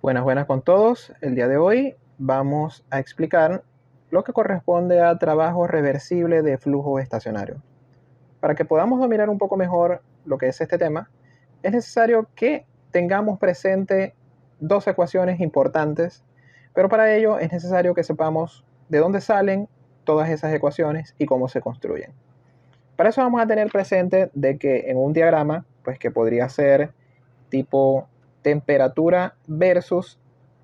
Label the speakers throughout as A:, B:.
A: Buenas, buenas con todos. El día de hoy vamos a explicar lo que corresponde a trabajo reversible de flujo estacionario. Para que podamos dominar un poco mejor lo que es este tema, es necesario que tengamos presente dos ecuaciones importantes, pero para ello es necesario que sepamos de dónde salen todas esas ecuaciones y cómo se construyen. Para eso vamos a tener presente de que en un diagrama, pues que podría ser tipo temperatura versus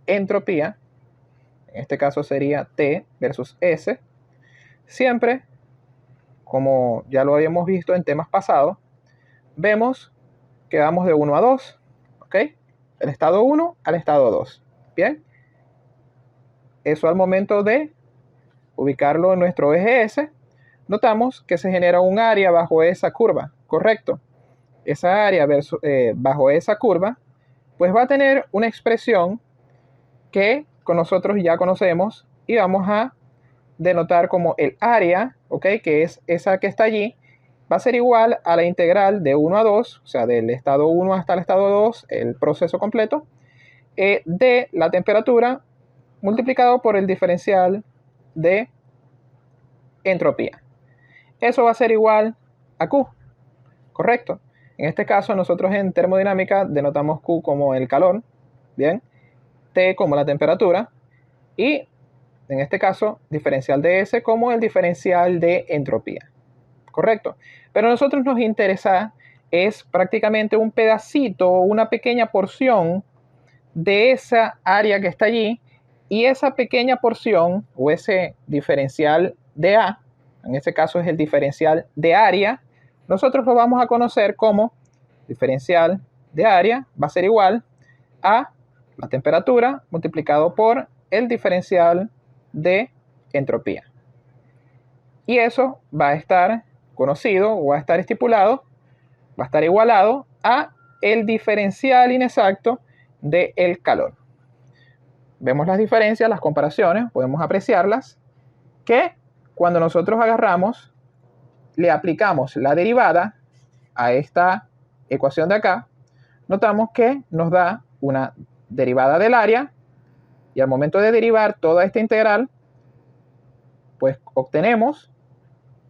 A: entropía, en este caso sería T versus S, siempre, como ya lo habíamos visto en temas pasados, vemos que vamos de 1 a 2, ¿ok? El estado 1 al estado 2, ¿bien? Eso al momento de ubicarlo en nuestro eje S, notamos que se genera un área bajo esa curva, ¿correcto? Esa área bajo esa curva, pues va a tener una expresión que con nosotros ya conocemos y vamos a denotar como el área, ¿ok? Que es esa que está allí, va a ser igual a la integral de 1 a 2, o sea, del estado 1 hasta el estado 2, el proceso completo, de la temperatura multiplicado por el diferencial de entropía. Eso va a ser igual a Q, ¿correcto? En este caso, nosotros en termodinámica denotamos Q como el calor, ¿bien? T como la temperatura y en este caso, diferencial de S como el diferencial de entropía. ¿Correcto? Pero a nosotros nos interesa es prácticamente un pedacito, una pequeña porción de esa área que está allí, y esa pequeña porción o ese diferencial de A, en este caso es el diferencial de área, nosotros lo vamos a conocer como diferencial de área, va a ser igual a la temperatura multiplicado por el diferencial de entropía. Y eso va a estar conocido o va a estar estipulado, va a estar igualado a el diferencial inexacto del calor. Vemos las diferencias, las comparaciones, podemos apreciarlas, que cuando nosotros agarramos, le aplicamos la derivada a esta ecuación de acá, notamos que nos da una derivada del área, y al momento de derivar toda esta integral, pues obtenemos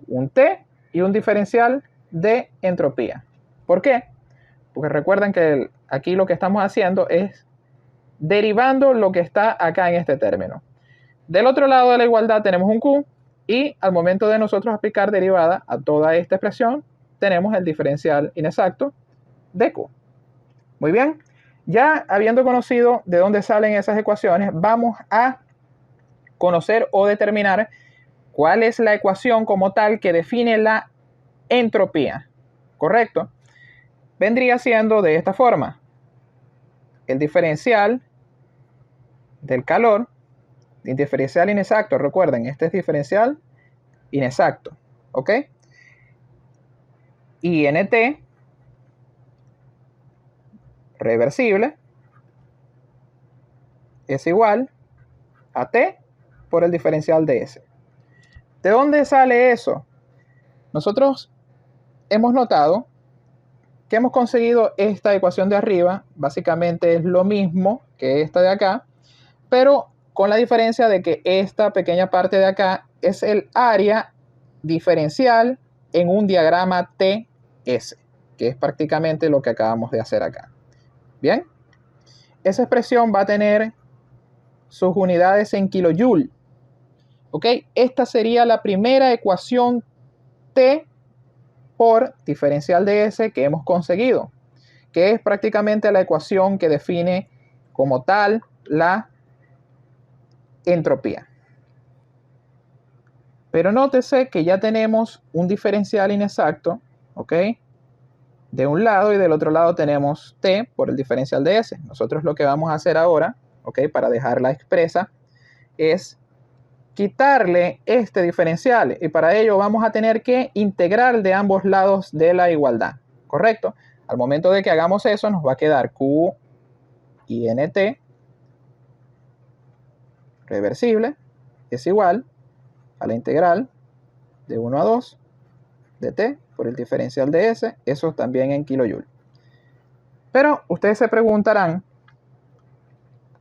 A: un T y un diferencial de entropía. ¿Por qué? Porque recuerden que aquí lo que estamos haciendo es derivando lo que está acá en este término. Del otro lado de la igualdad tenemos un Q, y al momento de nosotros aplicar derivada a toda esta expresión, tenemos el diferencial inexacto de Q. Muy bien, ya habiendo conocido de dónde salen esas ecuaciones, vamos a conocer o determinar cuál es la ecuación como tal que define la entropía, ¿correcto? Vendría siendo de esta forma: el diferencial del calor, el diferencial inexacto, recuerden, este es diferencial inexacto, ¿ok? Y NT reversible es igual a T por el diferencial de S. ¿De dónde sale eso? Nosotros hemos notado que hemos conseguido esta ecuación de arriba, básicamente es lo mismo que esta de acá, pero con la diferencia de que esta pequeña parte de acá es el área diferencial en un diagrama TS, que es prácticamente lo que acabamos de hacer acá. Bien, esa expresión va a tener sus unidades en kilojoule. ¿Ok? Esta sería la primera ecuación T por diferencial de S que hemos conseguido, que es prácticamente la ecuación que define como tal la entropía. Pero nótese que ya tenemos un diferencial inexacto, ¿ok? De un lado, y del otro lado tenemos T por el diferencial de S. Nosotros lo que vamos a hacer ahora, ¿ok? Para dejarla expresa, es quitarle este diferencial, y para ello vamos a tener que integrar de ambos lados de la igualdad, ¿correcto? Al momento de que hagamos eso, nos va a quedar Q y NT reversible es igual a la integral de 1 a 2 de T por el diferencial de S, eso también en kilojoule. Pero ustedes se preguntarán,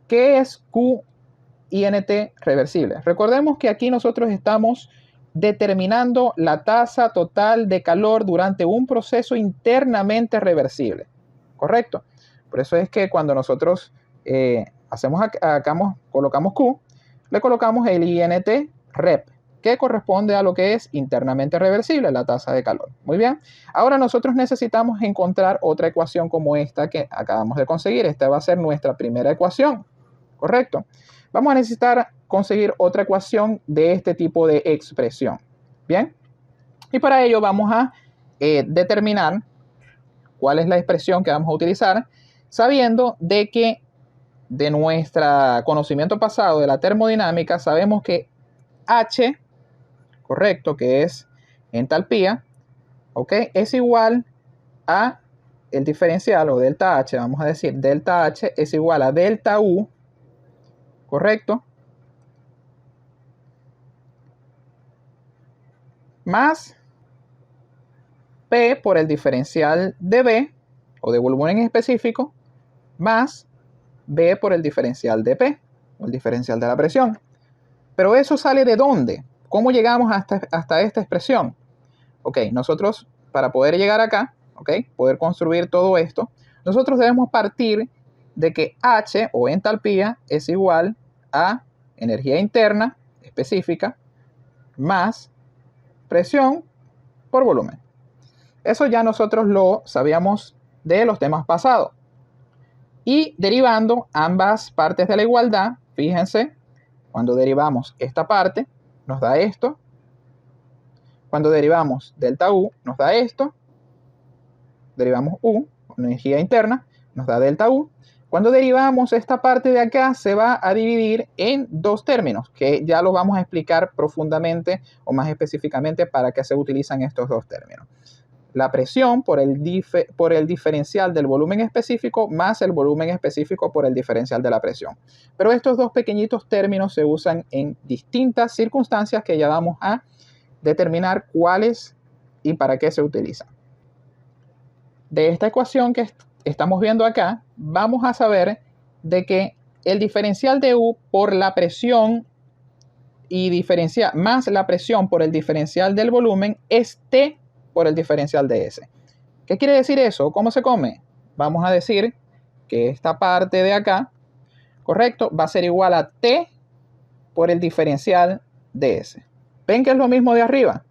A: ¿Qué es QINT reversible? Recordemos que aquí nosotros estamos determinando la tasa total de calor durante un proceso internamente reversible, ¿correcto? Por eso es que cuando nosotros colocamos Q, le colocamos el INT rep, que corresponde a lo que es internamente reversible, la tasa de calor. Muy bien. Ahora nosotros necesitamos encontrar otra ecuación como esta que acabamos de conseguir. Esta va a ser nuestra primera ecuación, ¿correcto? Vamos a necesitar conseguir otra ecuación de este tipo de expresión. Bien. Y para ello vamos a determinar cuál es la expresión que vamos a utilizar, sabiendo de que de nuestro conocimiento pasado de la termodinámica sabemos que H, correcto, que es entalpía, ¿ok? Es igual a el diferencial o delta H, vamos a decir, delta H es igual a delta U, ¿correcto? Más P por el diferencial de B, o de volumen específico, más B por el diferencial de P, o el diferencial de la presión. Pero eso sale ¿de dónde? ¿Cómo llegamos hasta esta expresión? Ok, nosotros para poder llegar acá, ok, poder construir todo esto, nosotros debemos partir de que H o entalpía es igual a energía interna específica más presión por volumen. Eso ya nosotros lo sabíamos de los temas pasados. Y derivando ambas partes de la igualdad, fíjense, cuando derivamos esta parte, nos da esto. Cuando derivamos delta U, nos da esto. Derivamos U, energía interna, nos da delta U. Cuando derivamos esta parte de acá, se va a dividir en dos términos, que ya los vamos a explicar profundamente o más específicamente para qué se utilizan estos dos términos. La presión por el diferencial del volumen específico más el volumen específico por el diferencial de la presión. Pero estos dos pequeñitos términos se usan en distintas circunstancias que ya vamos a determinar cuáles y para qué se utilizan. De esta ecuación que estamos viendo acá, vamos a saber de que el diferencial de U por la presión y más la presión por el diferencial del volumen es T por el diferencial de S. ¿Qué quiere decir eso? ¿Cómo se come? Vamos a decir que esta parte de acá, correcto, va a ser igual a T por el diferencial de S. ¿Ven que es lo mismo de arriba?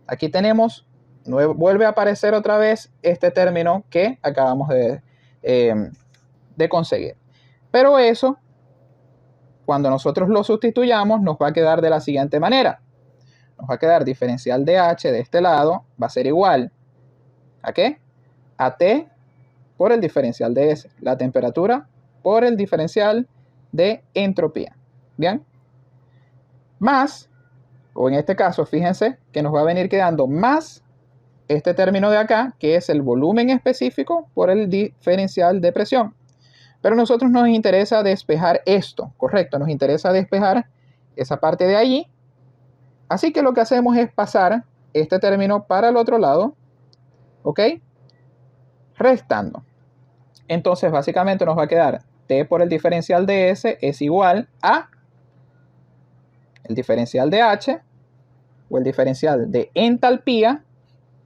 A: Aquí tenemos, vuelve a aparecer otra vez este término que acabamos de conseguir. Pero eso, cuando nosotros lo sustituyamos, nos va a quedar de la siguiente manera. Nos va a quedar diferencial de H de este lado, va a ser igual ¿a qué? A T por el diferencial de S. La temperatura por el diferencial de entropía. ¿Bien? Más, o en este caso, fíjense que nos va a venir quedando más este término de acá, que es el volumen específico por el diferencial de presión. Pero a nosotros nos interesa despejar esto, correcto, nos interesa despejar esa parte de allí. Así que lo que hacemos es pasar este término para el otro lado, ¿ok? Restando. Entonces, básicamente nos va a quedar T por el diferencial de S es igual a el diferencial de H o el diferencial de entalpía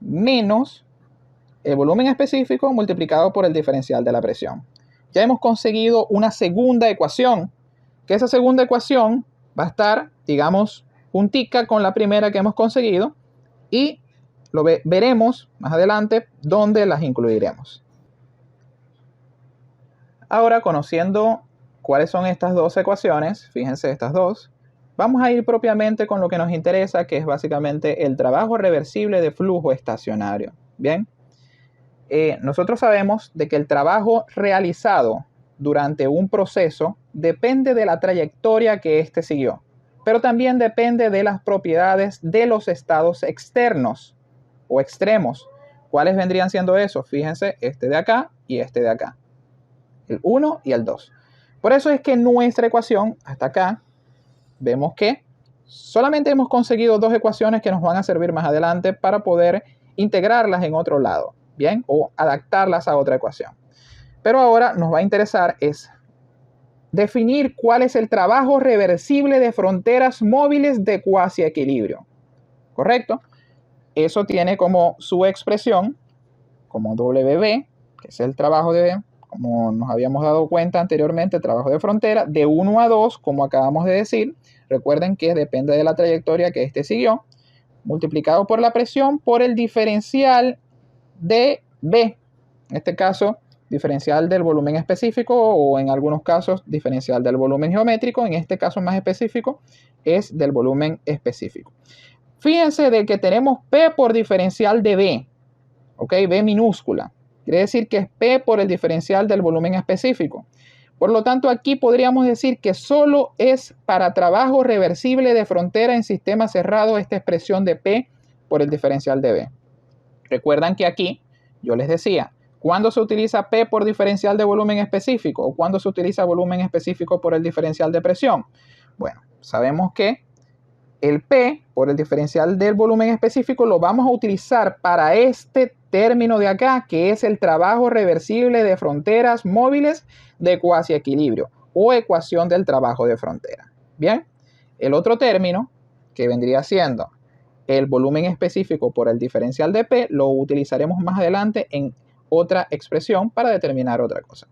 A: menos el volumen específico multiplicado por el diferencial de la presión. Ya hemos conseguido una segunda ecuación, que esa segunda ecuación va a estar, digamos, juntica con la primera que hemos conseguido y lo veremos más adelante dónde las incluiremos. Ahora, conociendo cuáles son estas dos ecuaciones, fíjense estas dos, vamos a ir propiamente con lo que nos interesa, que es básicamente el trabajo reversible de flujo estacionario. Bien, nosotros sabemos de que el trabajo realizado durante un proceso depende de la trayectoria que éste siguió, pero también depende de las propiedades de los estados externos o extremos. ¿Cuáles vendrían siendo esos? Fíjense, este de acá y este de acá. El 1 y el 2. Por eso es que nuestra ecuación, hasta acá, vemos que solamente hemos conseguido dos ecuaciones que nos van a servir más adelante para poder integrarlas en otro lado, ¿bien? O adaptarlas a otra ecuación. Pero ahora nos va a interesar es definir cuál es el trabajo reversible de fronteras móviles de cuasi equilibrio. ¿Correcto? Eso tiene como su expresión, como WB, que es el trabajo de, como nos habíamos dado cuenta anteriormente, el trabajo de frontera, de 1 a 2, como acabamos de decir. Recuerden que depende de la trayectoria que este siguió, multiplicado por la presión por el diferencial de B. En este caso, diferencial del volumen específico, o en algunos casos, diferencial del volumen geométrico. En este caso más específico, es del volumen específico. Fíjense de que tenemos P por diferencial de B, ¿ok? B minúscula. Quiere decir que es P por el diferencial del volumen específico. Por lo tanto, aquí podríamos decir que solo es para trabajo reversible de frontera en sistema cerrado esta expresión de P por el diferencial de B. Recuerdan que aquí yo les decía, ¿cuándo se utiliza P por diferencial de volumen específico o cuándo se utiliza volumen específico por el diferencial de presión? Bueno, sabemos que el P por el diferencial del volumen específico lo vamos a utilizar para este término de acá, que es el trabajo reversible de fronteras móviles de cuasi equilibrio o ecuación del trabajo de frontera. Bien, el otro término que vendría siendo el volumen específico por el diferencial de P lo utilizaremos más adelante en otra expresión para determinar otra cosa.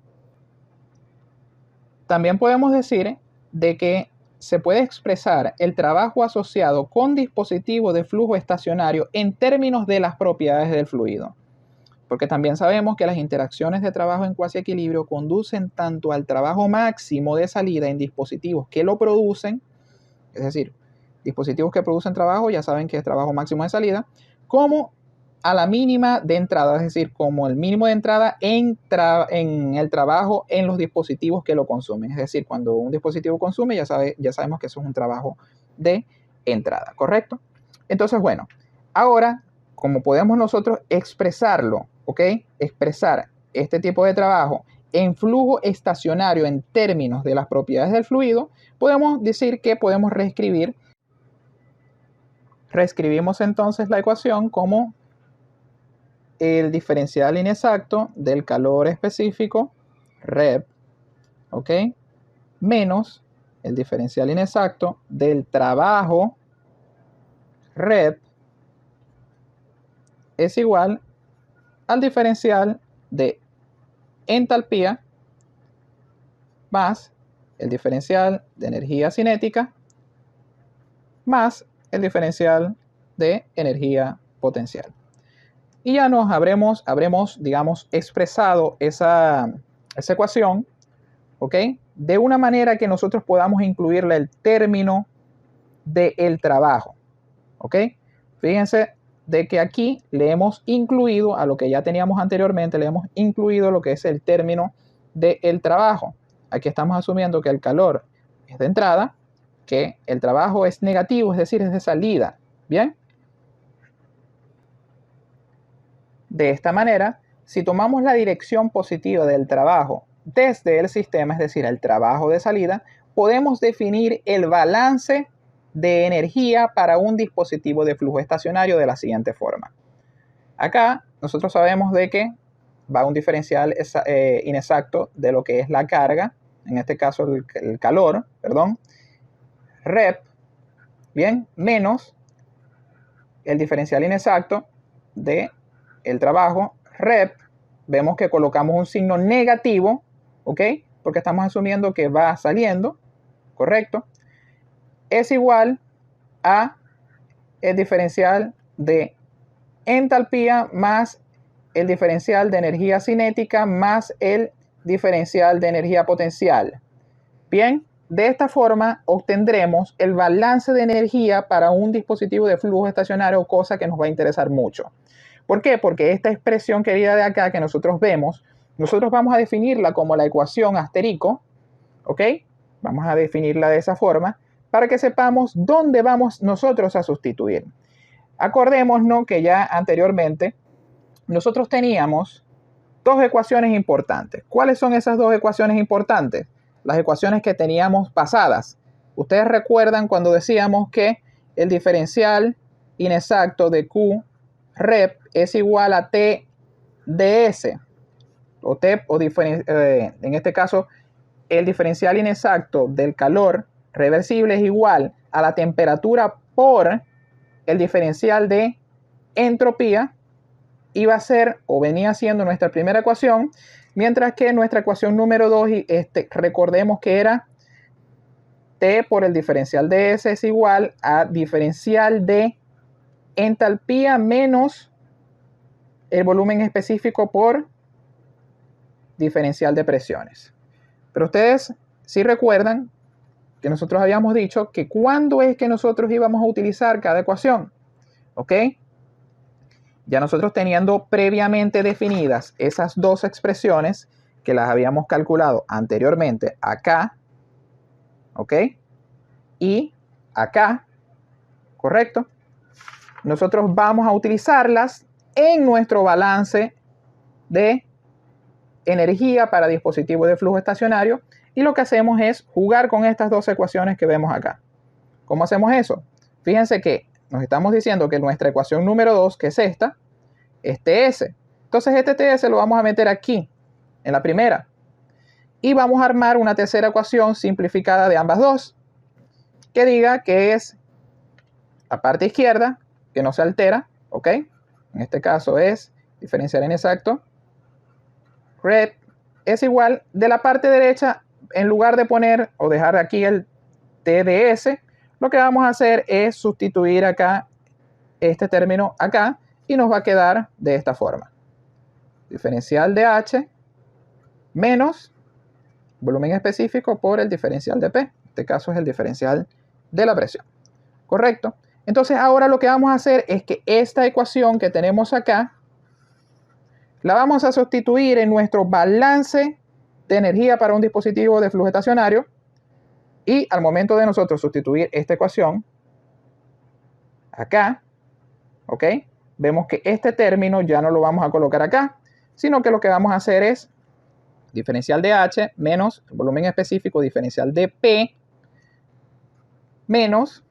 A: También podemos decir de que se puede expresar el trabajo asociado con dispositivos de flujo estacionario en términos de las propiedades del fluido. Porque también sabemos que las interacciones de trabajo en cuasi equilibrio conducen tanto al trabajo máximo de salida en dispositivos que lo producen, es decir, dispositivos que producen trabajo, ya saben que es trabajo máximo de salida, como a la mínima de entrada, es decir, como el mínimo de entrada en el trabajo en los dispositivos que lo consumen. Es decir, cuando un dispositivo consume, ya sabemos que eso es un trabajo de entrada, ¿correcto? Entonces, bueno, ahora, como podemos nosotros expresarlo, ¿ok? Expresar este tipo de trabajo en flujo estacionario en términos de las propiedades del fluido, podemos decir que podemos reescribimos entonces la ecuación como el diferencial inexacto del calor específico, rep, ¿ok? Menos el diferencial inexacto del trabajo, rep, es igual al diferencial de entalpía más el diferencial de energía cinética más el diferencial de energía potencial. Y ya nos habremos digamos, expresado esa ecuación, ¿ok? De una manera que nosotros podamos incluirle el término del trabajo, ¿ok? Fíjense de que aquí le hemos incluido a lo que ya teníamos anteriormente, le hemos incluido lo que es el término del trabajo. Aquí estamos asumiendo que el calor es de entrada, que el trabajo es negativo, es decir, es de salida, ¿bien? De esta manera, si tomamos la dirección positiva del trabajo desde el sistema, es decir, el trabajo de salida, podemos definir el balance de energía para un dispositivo de flujo estacionario de la siguiente forma. Acá nosotros sabemos de que va un diferencial inexacto de lo que es la carga, en este caso el calor, perdón, rep, bien, menos el diferencial inexacto de el trabajo, rep, vemos que colocamos un signo negativo, ¿ok? Porque estamos asumiendo que va saliendo, ¿correcto? Es igual a el diferencial de entalpía más el diferencial de energía cinética más el diferencial de energía potencial. Bien, de esta forma obtendremos el balance de energía para un dispositivo de flujo estacionario, cosa que nos va a interesar mucho. ¿Por qué? Porque esta expresión querida de acá que nosotros vemos, nosotros vamos a definirla como la ecuación asterico, ¿ok? Vamos a definirla de esa forma para que sepamos dónde vamos nosotros a sustituir. Acordémonos que ya anteriormente nosotros teníamos dos ecuaciones importantes. ¿Cuáles son esas dos ecuaciones importantes? Las ecuaciones que teníamos pasadas. Ustedes recuerdan cuando decíamos que el diferencial inexacto de Q rep es igual a T ds, o T, o en este caso el diferencial inexacto del calor reversible es igual a la temperatura por el diferencial de entropía, iba a ser o venía siendo nuestra primera ecuación, mientras que nuestra ecuación número 2, recordemos que era T por el diferencial de S es igual a diferencial de entalpía menos el volumen específico por diferencial de presiones. Pero ustedes sí recuerdan que nosotros habíamos dicho que cuándo es que nosotros íbamos a utilizar cada ecuación, ¿ok? Ya nosotros teniendo previamente definidas esas dos expresiones que las habíamos calculado anteriormente acá, ¿ok? Y acá, ¿correcto? Nosotros vamos a utilizarlas en nuestro balance de energía para dispositivos de flujo estacionario, y lo que hacemos es jugar con estas dos ecuaciones que vemos acá. ¿Cómo hacemos eso? Fíjense que nos estamos diciendo que nuestra ecuación número 2, que es esta, es TS. Entonces este TS lo vamos a meter aquí, en la primera. Y vamos a armar una tercera ecuación simplificada de ambas dos, que diga que es la parte izquierda, que no se altera, ¿ok? En este caso es diferencial inexacto. Red es igual de la parte derecha, en lugar de poner o dejar aquí el TDS, lo que vamos a hacer es sustituir acá este término acá y nos va a quedar de esta forma. Diferencial de H menos volumen específico por el diferencial de P. En este caso es el diferencial de la presión. ¿Correcto? Entonces ahora lo que vamos a hacer es que esta ecuación que tenemos acá la vamos a sustituir en nuestro balance de energía para un dispositivo de flujo estacionario, y al momento de nosotros sustituir esta ecuación acá, ¿ok? Vemos que este término ya no lo vamos a colocar acá, sino que lo que vamos a hacer es diferencial de H menos el volumen específico diferencial de P menos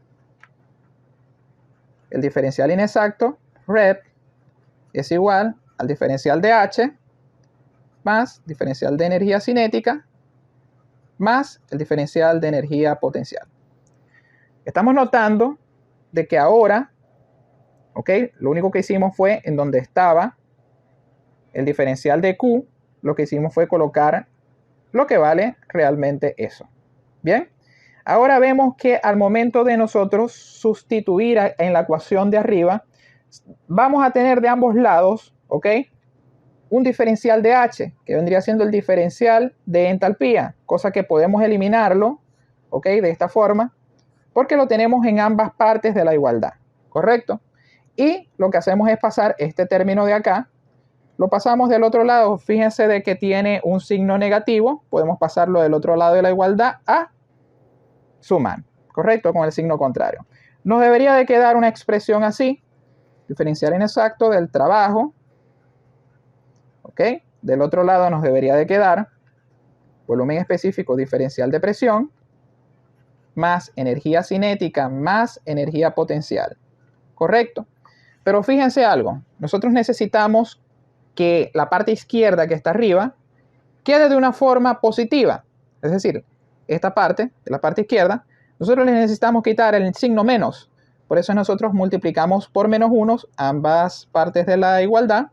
A: el diferencial inexacto, Rep, es igual al diferencial de H más diferencial de energía cinética más el diferencial de energía potencial. Estamos notando de que ahora, ¿ok? Lo único que hicimos fue en donde estaba el diferencial de Q, lo que hicimos fue colocar lo que vale realmente eso. Bien, ahora vemos que al momento de nosotros sustituir en la ecuación de arriba, vamos a tener de ambos lados, ¿ok? Un diferencial de H, que vendría siendo el diferencial de entalpía, cosa que podemos eliminarlo, ¿ok? De esta forma, porque lo tenemos en ambas partes de la igualdad, ¿correcto? Y lo que hacemos es pasar este término de acá, lo pasamos del otro lado. Fíjense de que tiene un signo negativo, podemos pasarlo del otro lado de la igualdad a sumar, ¿correcto? Con el signo contrario. Nos debería de quedar una expresión así, diferencial inexacto del trabajo, ¿ok? Del otro lado nos debería de quedar volumen específico diferencial de presión más energía cinética más energía potencial, ¿correcto? Pero fíjense algo, nosotros necesitamos que la parte izquierda que está arriba quede de una forma positiva, es decir, esta parte, de la parte izquierda, nosotros le necesitamos quitar el signo menos, por eso nosotros multiplicamos por menos 1 ambas partes de la igualdad,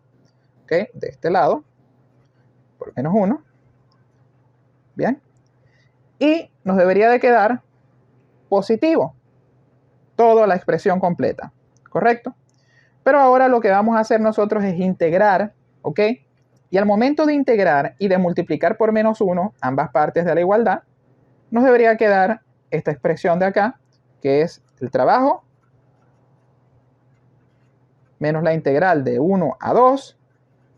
A: ¿ok? De este lado, por menos 1, bien, y nos debería de quedar positivo toda la expresión completa, ¿correcto? Pero ahora lo que vamos a hacer nosotros es integrar, ¿ok? Y al momento de integrar y de multiplicar por menos 1 ambas partes de la igualdad, nos debería quedar esta expresión de acá, que es el trabajo menos la integral de 1 a 2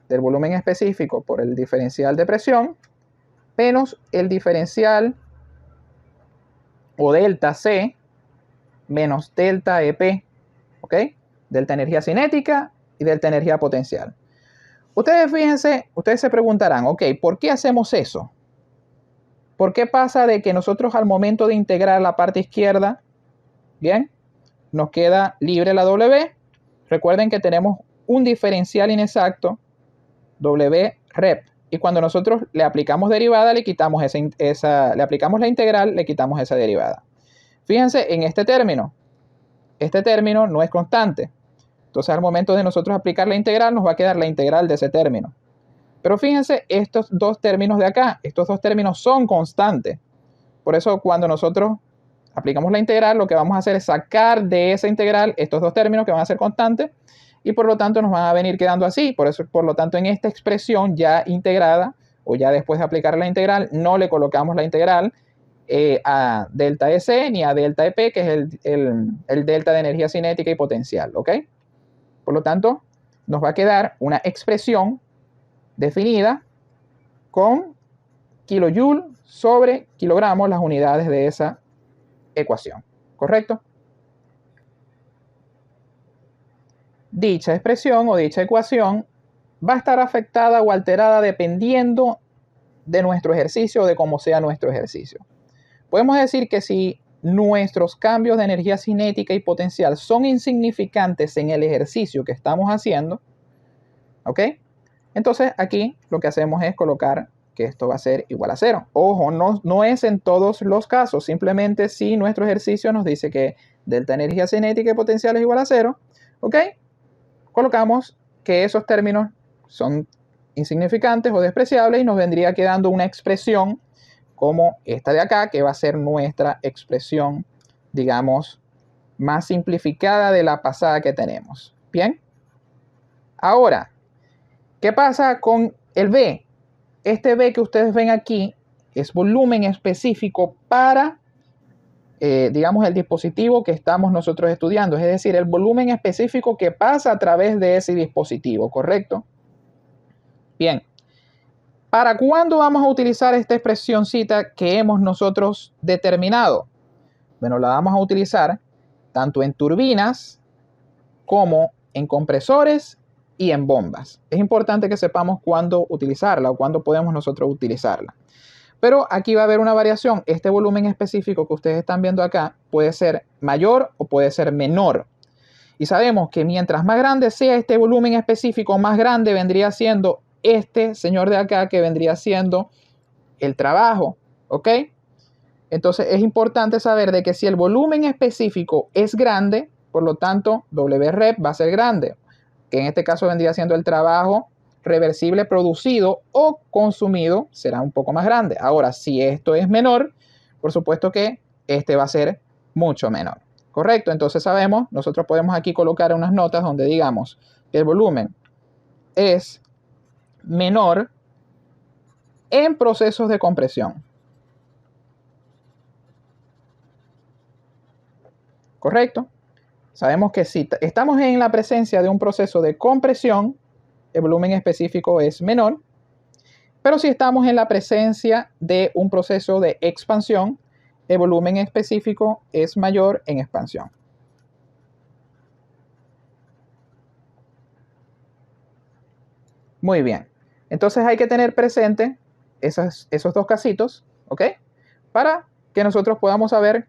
A: del volumen específico por el diferencial de presión, menos el diferencial o delta C menos delta EP, ¿ok? Delta energía cinética y delta energía potencial. Ustedes fíjense, ustedes se preguntarán, ok, ¿por qué hacemos eso? ¿Por qué pasa de que nosotros al momento de integrar la parte izquierda, bien, nos queda libre la W? Recuerden que tenemos un diferencial inexacto, W rep Y cuando nosotros le aplicamos derivada, le quitamos le aplicamos la integral, le quitamos esa derivada. Fíjense en este término no es constante. Entonces al momento de nosotros aplicar la integral, nos va a quedar la integral de ese término. Pero fíjense, estos dos términos de acá, estos dos términos son constantes. Por eso cuando nosotros aplicamos la integral, lo que vamos a hacer es sacar de esa integral estos dos términos que van a ser constantes y por lo tanto nos van a venir quedando así. Por eso, por lo tanto, en esta expresión ya integrada o ya después de aplicar la integral, no le colocamos la integral a delta de C ni a delta de P, que es el delta de energía cinética y potencial, ¿ok? Por lo tanto, nos va a quedar una expresión definida con kilojoule sobre kilogramos, las unidades de esa ecuación, ¿correcto? Dicha expresión o dicha ecuación va a estar afectada o alterada dependiendo de nuestro ejercicio o de cómo sea nuestro ejercicio. Podemos decir que si nuestros cambios de energía cinética y potencial son insignificantes en el ejercicio que estamos haciendo, ¿ok? Entonces aquí lo que hacemos es colocar que esto va a ser igual a 0. Ojo, no es en todos los casos, simplemente si nuestro ejercicio nos dice que delta energía cinética y potencial es igual a 0, ¿ok? Colocamos que esos términos son insignificantes o despreciables y nos vendría quedando una expresión como esta de acá, que va a ser nuestra expresión, digamos, más simplificada de la pasada que tenemos. Bien. Ahora, ¿qué pasa con el B? Este B que ustedes ven aquí es volumen específico para, digamos, el dispositivo que estamos nosotros estudiando. Es decir, el volumen específico que pasa a través de ese dispositivo, ¿correcto? Bien. ¿Para cuándo vamos a utilizar esta expresioncita que hemos nosotros determinado? Bueno, la vamos a utilizar tanto en turbinas como en compresores y en bombas. Es importante que sepamos cuándo utilizarla o cuándo podemos nosotros utilizarla. Pero aquí va a haber una variación. Este volumen específico que ustedes están viendo acá puede ser mayor o puede ser menor. Y sabemos que mientras más grande sea este volumen específico, más grande vendría siendo este señor de acá, que vendría siendo el trabajo, ¿ok? Entonces es importante saber de que si el volumen específico es grande, por lo tanto Wrep va a ser grande, que en este caso vendría siendo el trabajo reversible producido o consumido, será un poco más grande. Ahora, si esto es menor, por supuesto que este va a ser mucho menor, ¿correcto? Entonces sabemos, nosotros podemos aquí colocar unas notas donde digamos que el volumen es menor en procesos de compresión. ¿Correcto? Sabemos que si estamos en la presencia de un proceso de compresión, el volumen específico es menor, pero si estamos en la presencia de un proceso de expansión, el volumen específico es mayor en expansión. Muy bien. Entonces hay que tener presente esos dos casitos, ¿ok? Para que nosotros podamos saber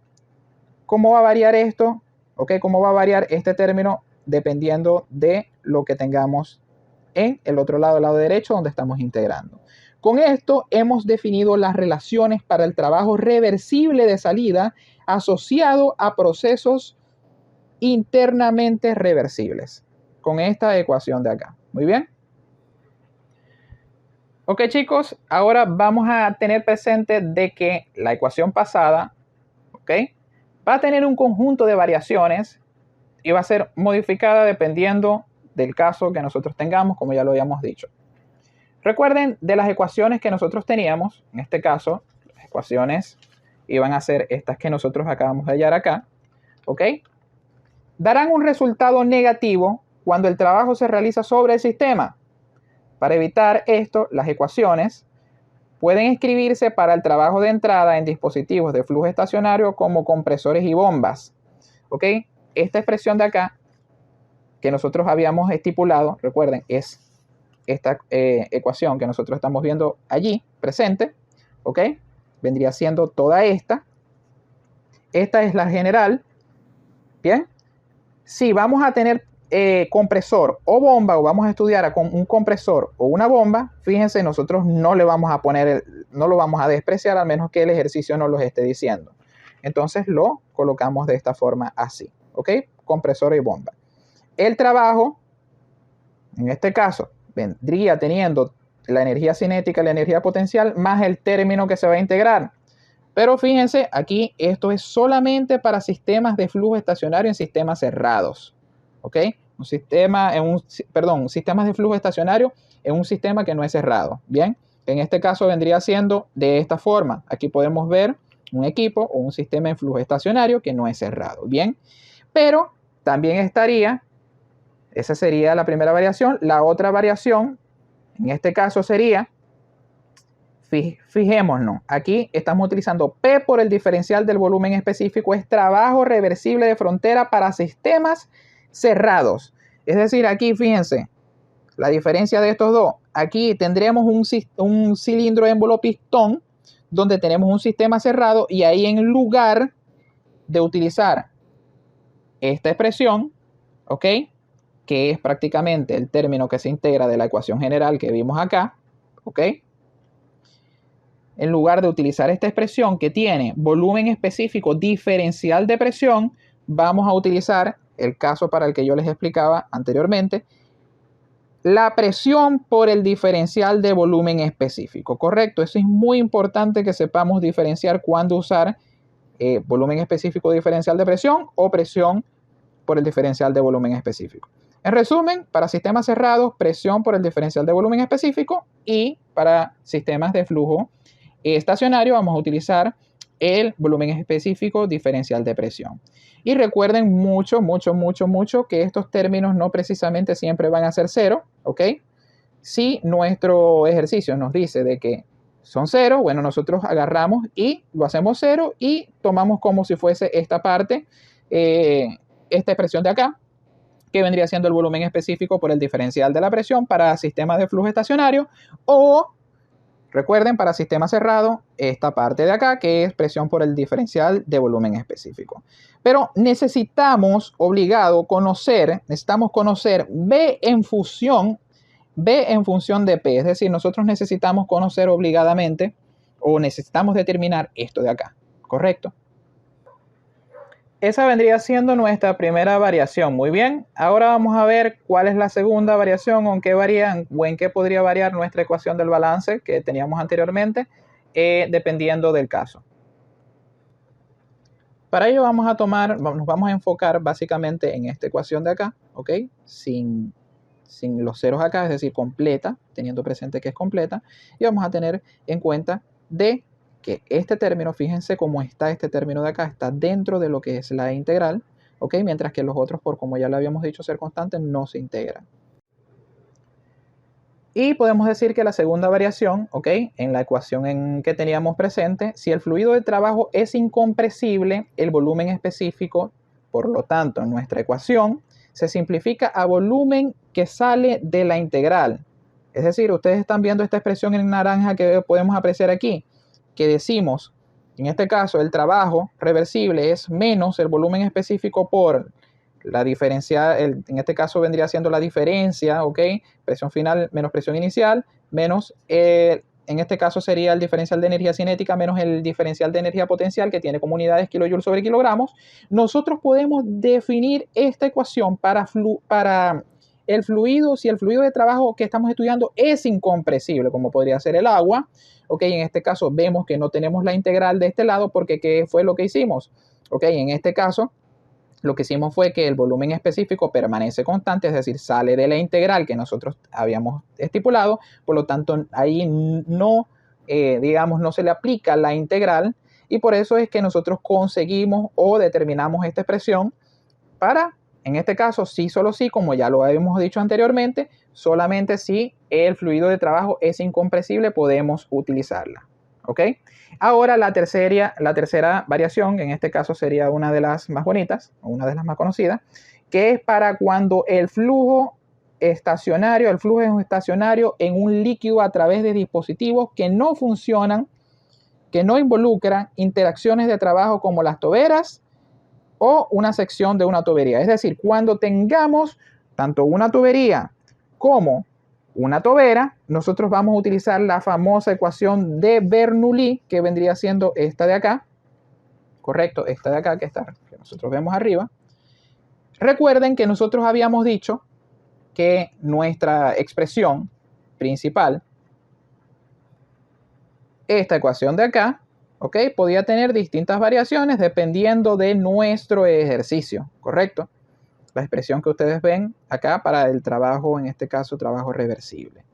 A: cómo va a variar esto, ¿ok? Cómo va a variar este término dependiendo de lo que tengamos en el otro lado, el lado derecho, donde estamos integrando. Con esto hemos definido las relaciones para el trabajo reversible de salida asociado a procesos internamente reversibles. Con esta ecuación de acá. Muy bien. Ok, chicos, ahora vamos a tener presente de que la ecuación pasada, ¿ok?, va a tener un conjunto de variaciones y va a ser modificada dependiendo del caso que nosotros tengamos, como ya lo habíamos dicho. Recuerden de las ecuaciones que nosotros teníamos, en este caso, las ecuaciones iban a ser estas que nosotros acabamos de hallar acá, ¿ok? Darán un resultado negativo cuando el trabajo se realiza sobre el sistema. Para evitar esto, las ecuaciones pueden escribirse para el trabajo de entrada en dispositivos de flujo estacionario como compresores y bombas. ¿Ok? Esta expresión de acá, que nosotros habíamos estipulado, recuerden, es esta ecuación que nosotros estamos viendo allí, presente. ¿Ok? Vendría siendo toda esta. Esta es la general. Bien. Si vamos a tener compresor o bomba, o vamos a estudiar con un compresor o una bomba, fíjense, nosotros no le vamos a poner, no lo vamos a despreciar, al menos que el ejercicio nos lo esté diciendo. Entonces lo colocamos de esta forma así, ¿ok? Compresor y bomba. El trabajo, en este caso, vendría teniendo la energía cinética, la energía potencial, más el término que se va a integrar. Pero fíjense, aquí esto es solamente para sistemas de flujo estacionario en sistemas cerrados, ¿ok? Sistemas de flujo estacionario en un sistema que no es cerrado, ¿bien? En este caso vendría siendo de esta forma. Aquí podemos ver un equipo o un sistema en flujo estacionario que no es cerrado, ¿bien? Pero también estaría, esa sería la primera variación. La otra variación, en este caso sería, fijémonos, aquí estamos utilizando P por el diferencial del volumen específico, es trabajo reversible de frontera para sistemas cerrados. Es decir, aquí fíjense, la diferencia de estos dos. Aquí tendremos un cilindro émbolo pistón donde tenemos un sistema cerrado y ahí en lugar de utilizar esta expresión, ¿ok? Que es prácticamente el término que se integra de la ecuación general que vimos acá, ¿ok? En lugar de utilizar esta expresión que tiene volumen específico diferencial de presión, vamos a utilizar el caso para el que yo les explicaba anteriormente, la presión por el diferencial de volumen específico, ¿correcto? Eso es muy importante que sepamos diferenciar cuándo usar volumen específico diferencial de presión o presión por el diferencial de volumen específico. En resumen, para sistemas cerrados, presión por el diferencial de volumen específico, y para sistemas de flujo estacionario vamos a utilizar el volumen específico diferencial de presión. Y recuerden mucho que estos términos no precisamente siempre van a ser cero, ¿ok? Si nuestro ejercicio nos dice de que son cero, bueno, nosotros agarramos y lo hacemos cero y tomamos como si fuese esta parte, esta expresión de acá, que vendría siendo el volumen específico por el diferencial de la presión para sistemas de flujo estacionario, o recuerden, para sistema cerrado, esta parte de acá, que es presión por el diferencial de volumen específico. Pero necesitamos conocer B en función de P. Es decir, nosotros necesitamos conocer obligadamente o necesitamos determinar esto de acá, ¿correcto? Esa vendría siendo nuestra primera variación. Muy bien, ahora vamos a ver cuál es la segunda variación, o en qué podría variar nuestra ecuación del balance que teníamos anteriormente, dependiendo del caso. Para ello nos vamos a enfocar básicamente en esta ecuación de acá, ¿ok? Sin los ceros acá, es decir, completa, teniendo presente que es completa, y vamos a tener en cuenta de que este término, fíjense cómo está este término de acá, está dentro de lo que es la integral, ¿ok? Mientras que los otros, por como ya lo habíamos dicho, ser constantes, no se integran. Y podemos decir que la segunda variación, ¿ok? En la ecuación en que teníamos presente, si el fluido de trabajo es incompresible, el volumen específico, por lo tanto, en nuestra ecuación, se simplifica a volumen que sale de la integral. Es decir, ustedes están viendo esta expresión en naranja que podemos apreciar aquí, que decimos, en este caso, el trabajo reversible es menos el volumen específico por la diferencia, en este caso vendría siendo la diferencia, ¿ok? Presión final menos presión inicial, menos, en este caso sería el diferencial de energía cinética menos el diferencial de energía potencial, que tiene como unidades kilojoules sobre kilogramos. Nosotros podemos definir esta ecuación para el fluido, si el fluido de trabajo que estamos estudiando es incompresible, como podría ser el agua, ¿ok? En este caso vemos que no tenemos la integral de este lado, porque ¿qué fue lo que hicimos? ¿Ok? En este caso, lo que hicimos fue que el volumen específico permanece constante, es decir, sale de la integral que nosotros habíamos estipulado, por lo tanto ahí no, digamos, no se le aplica la integral, y por eso es que nosotros conseguimos o determinamos esta expresión para, en este caso, sí, solo sí, como ya lo habíamos dicho anteriormente, solamente si el fluido de trabajo es incompresible podemos utilizarla, ¿ok? Ahora la tercera variación, en este caso sería una de las más bonitas, o una de las más conocidas, que es para cuando el flujo es estacionario en un líquido a través de dispositivos que no funcionan, que no involucran interacciones de trabajo como las toberas o una sección de una tubería. Es decir, cuando tengamos tanto una tubería como una tobera, nosotros vamos a utilizar la famosa ecuación de Bernoulli, que vendría siendo esta de acá, correcto, esta de acá que nosotros vemos arriba. Recuerden que nosotros habíamos dicho que nuestra expresión principal, esta ecuación de acá, ¿ok?, podía tener distintas variaciones dependiendo de nuestro ejercicio, ¿correcto? La expresión que ustedes ven acá para el trabajo, en este caso, trabajo reversible.